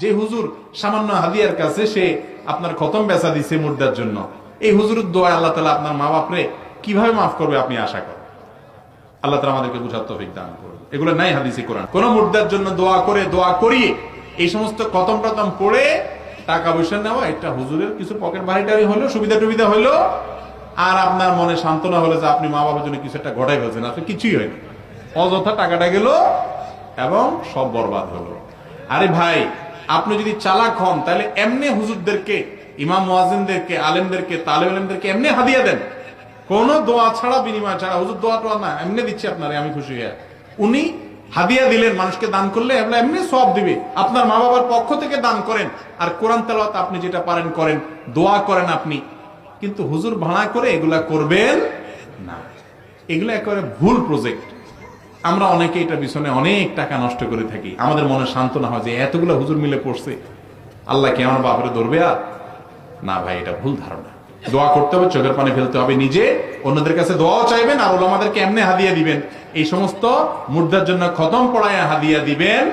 যে হুজুর সামান্য হাদিয়ার কাছে সে আপনার খতম বেচা দিছে মুর্দার জন্য, এই হুজুরের দোয়া আল্লাহ তাআলা আপনার মা বাপরে কিভাবে মাফ করবে আপনি আশা করেন? আল্লাহ তাআলা আমাদেরকে বুঝার তৌফিক দান করুন। এগুলো নাই হাদিসে কোরআন। কোন মুর্দার জন্য দোয়া করে দোয়া করিয়ে এই সমস্ত খতম টতম পড়ে টাকা পয়সা নেওয়া, এটা হুজুরের কিছু পকেট বাড়িটারি হলো, সুবিধা টুবিধা হলো, আর আপনার মনে সান্ত্বনা হলো যে আপনি মা বাবার জন্য কিছু একটা ঘটাই ফেলছেন, আসলে কিছুই হয়নি, অযথা টাকাটা গেল এবং সব বরবাদ হলো। আরে ভাই, আপনি যদি চালাক হন তাহলে এমনি হুজুরদেরকে, ইমাম মুয়াজ্জিনদেরকে, আলেমদেরকে, তালেব ইলমদেরকে এমনি হাদিয়া দেন, কোন দোয়া ছাড়া, বিনিময় ছাড়া। হুজুর দোয়া টোয়া না, এমনি দিচ্ছে আপনারে, আমি খুশি হয়ে। উনি হাদিয়া দিলেন, মানুষকে দান করলে এমনি সওয়াব দিবে। আপনার মা বাবার পক্ষ থেকে দান করেন, আর কোরআন তেলাওয়াত আপনি যেটা পারেন করেন, দোয়া করেন আপনি, কিন্তু হুজুর ভাড়া করে এগুলা করবেন না। এগুলো একেবারে ভুল প্রজেক্ট। আমরা অনেকে এটা পিছনে অনেক টাকা নষ্ট করে থাকি। আমাদের মনে সান্ত্বনা হয় যে এতগুলো হুজুর মিলে পড়ছে, আল্লাহ কি আমার বাপরে ধরবে? আর না ভাই, এটা ভুল ধারণা। দোয়া করতে হবে, চোখের পানি ফেলতে হবে নিজে, অন্যদের কাছে দোয়াও চাইবেন, আর ওলামাদেরকে এমনি হাদিয়া দিবেন, এই সমস্ত মুর্দার জন্য খতম পড়ায় হাদিয়া দিবেন।